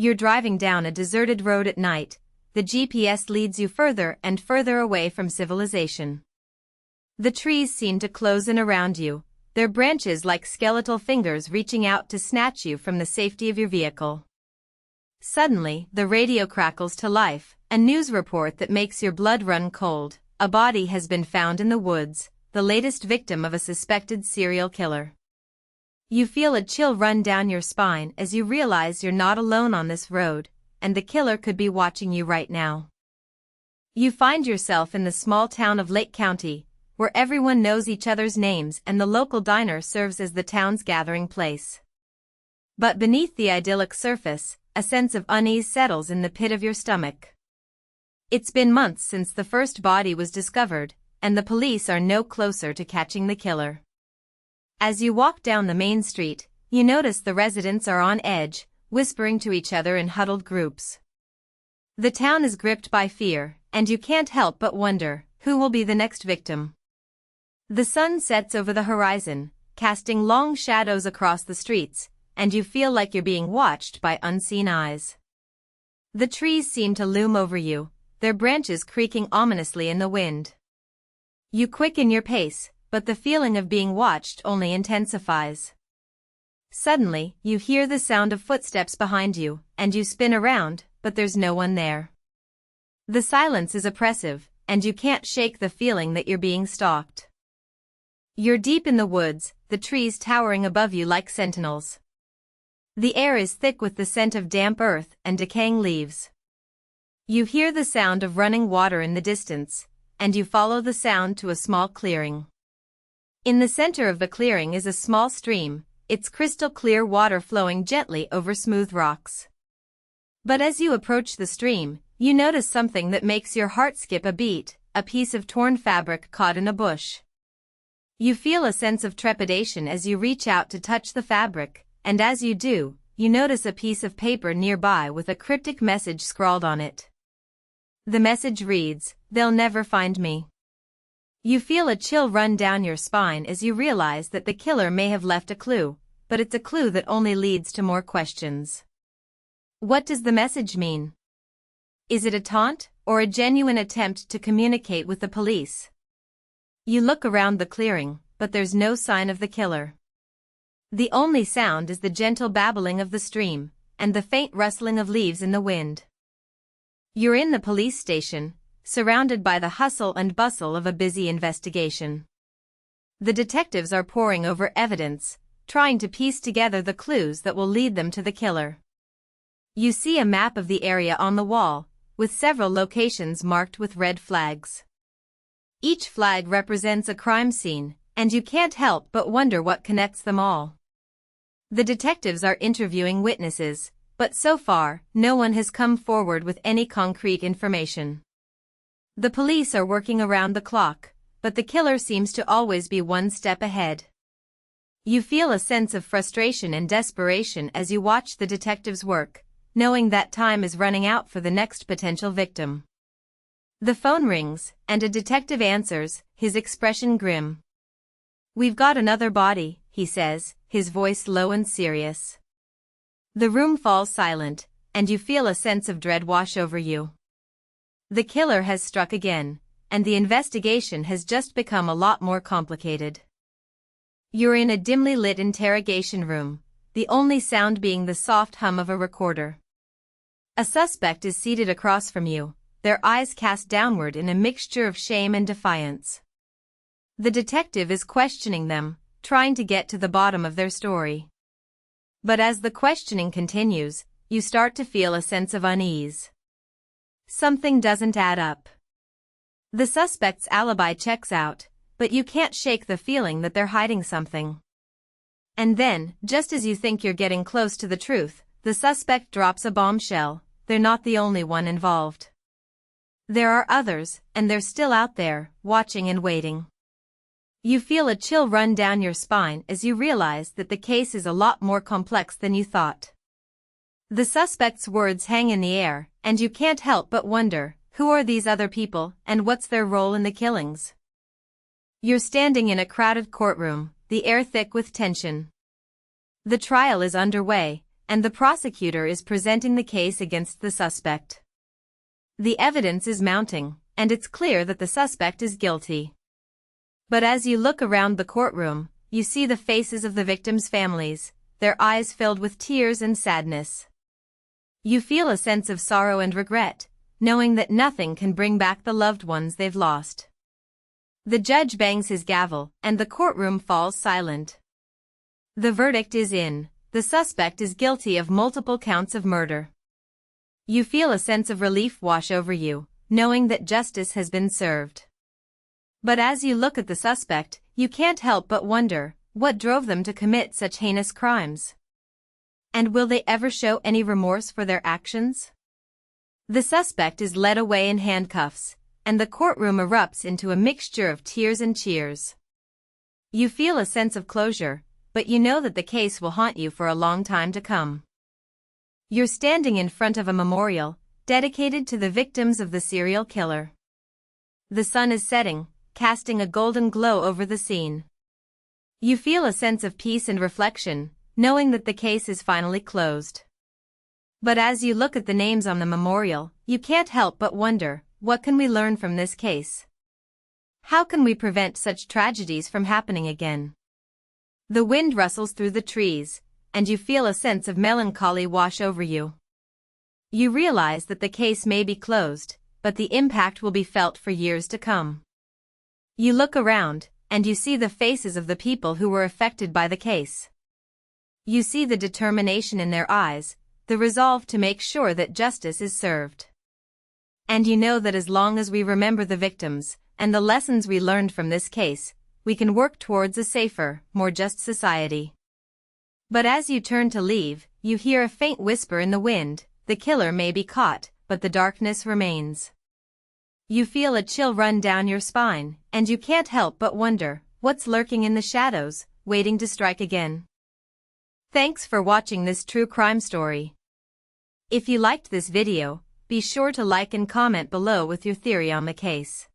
You're driving down a deserted road at night. The GPS leads you further and further away from civilization. The trees seem to close in around you, their branches like skeletal fingers reaching out to snatch you from the safety of your vehicle. Suddenly, the radio crackles to life, a news report that makes your blood run cold. A body has been found in the woods, the latest victim of a suspected serial killer. You feel a chill run down your spine as you realize you're not alone on this road, and the killer could be watching you right now. You find yourself in the small town of Lake County, where everyone knows each other's names and the local diner serves as the town's gathering place. But beneath the idyllic surface, a sense of unease settles in the pit of your stomach. It's been months since the first body was discovered, and the police are no closer to catching the killer. As you walk down the main street, you notice the residents are on edge, whispering to each other in huddled groups. The town is gripped by fear, and you can't help but wonder, who will be the next victim? The sun sets over the horizon, casting long shadows across the streets, and you feel like you're being watched by unseen eyes. The trees seem to loom over you, their branches creaking ominously in the wind. You quicken your pace, but the feeling of being watched only intensifies. Suddenly, you hear the sound of footsteps behind you, and you spin around, but there's no one there. The silence is oppressive, and you can't shake the feeling that you're being stalked. You're deep in the woods, the trees towering above you like sentinels. The air is thick with the scent of damp earth and decaying leaves. You hear the sound of running water in the distance, and you follow the sound to a small clearing. In the center of the clearing is a small stream, its crystal clear water flowing gently over smooth rocks. But as you approach the stream, you notice something that makes your heart skip a beat, a piece of torn fabric caught in a bush. You feel a sense of trepidation as you reach out to touch the fabric, and as you do, you notice a piece of paper nearby with a cryptic message scrawled on it. The message reads, "They'll never find me." You feel a chill run down your spine as you realize that the killer may have left a clue, but it's a clue that only leads to more questions. What does the message mean? Is it a taunt, or a genuine attempt to communicate with the police? You look around the clearing, but there's no sign of the killer. The only sound is the gentle babbling of the stream, and the faint rustling of leaves in the wind. You're in the police station, surrounded by the hustle and bustle of a busy investigation. The detectives are poring over evidence, trying to piece together the clues that will lead them to the killer. You see a map of the area on the wall, with several locations marked with red flags. Each flag represents a crime scene, and you can't help but wonder what connects them all. The detectives are interviewing witnesses, but so far, no one has come forward with any concrete information. The police are working around the clock, but the killer seems to always be one step ahead. You feel a sense of frustration and desperation as you watch the detectives work, knowing that time is running out for the next potential victim. The phone rings, and a detective answers, his expression grim. "We've got another body," he says, his voice low and serious. The room falls silent, and you feel a sense of dread wash over you. The killer has struck again, and the investigation has just become a lot more complicated. You're in a dimly lit interrogation room, the only sound being the soft hum of a recorder. A suspect is seated across from you, their eyes cast downward in a mixture of shame and defiance. The detective is questioning them, trying to get to the bottom of their story. But as the questioning continues, you start to feel a sense of unease. Something doesn't add up. The suspect's alibi checks out, but you can't shake the feeling that they're hiding something. And then, just as you think you're getting close to the truth, the suspect drops a bombshell. They're not the only one involved. There are others, and they're still out there, watching and waiting. You feel a chill run down your spine as you realize that the case is a lot more complex than you thought. The suspect's words hang in the air, and you can't help but wonder, who are these other people, and what's their role in the killings? You're standing in a crowded courtroom, the air thick with tension. The trial is underway, and the prosecutor is presenting the case against the suspect. The evidence is mounting, and it's clear that the suspect is guilty. But as you look around the courtroom, you see the faces of the victims' families, their eyes filled with tears and sadness. You feel a sense of sorrow and regret, knowing that nothing can bring back the loved ones they've lost. The judge bangs his gavel, and the courtroom falls silent. The verdict is in. The suspect is guilty of multiple counts of murder. You feel a sense of relief wash over you, knowing that justice has been served. But as you look at the suspect, you can't help but wonder, what drove them to commit such heinous crimes? And will they ever show any remorse for their actions? The suspect is led away in handcuffs, and the courtroom erupts into a mixture of tears and cheers. You feel a sense of closure, but you know that the case will haunt you for a long time to come. You're standing in front of a memorial, dedicated to the victims of the serial killer. The sun is setting, casting a golden glow over the scene. You feel a sense of peace and reflection, knowing that the case is finally closed. But as you look at the names on the memorial, you can't help but wonder, what can we learn from this case? How can we prevent such tragedies from happening again? The wind rustles through the trees, and you feel a sense of melancholy wash over you. You realize that the case may be closed, but the impact will be felt for years to come. You look around, and you see the faces of the people who were affected by the case. You see the determination in their eyes, the resolve to make sure that justice is served. And you know that as long as we remember the victims, and the lessons we learned from this case, we can work towards a safer, more just society. But as you turn to leave, you hear a faint whisper in the wind, the killer may be caught, but the darkness remains. You feel a chill run down your spine, and you can't help but wonder, what's lurking in the shadows, waiting to strike again? Thanks for watching this true crime story. If you liked this video, be sure to like and comment below with your theory on the case.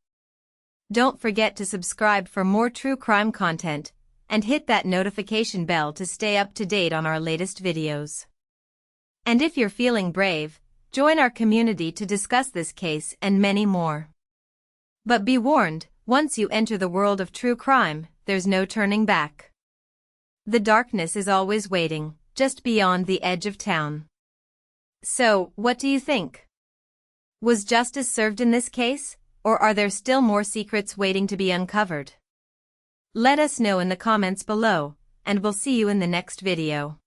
Don't forget to subscribe for more true crime content, and hit that notification bell to stay up to date on our latest videos. And if you're feeling brave, join our community to discuss this case and many more. But be warned, once you enter the world of true crime, there's no turning back. The darkness is always waiting, just beyond the edge of town. So, what do you think? Was justice served in this case? Or are there still more secrets waiting to be uncovered? Let us know in the comments below, and we'll see you in the next video.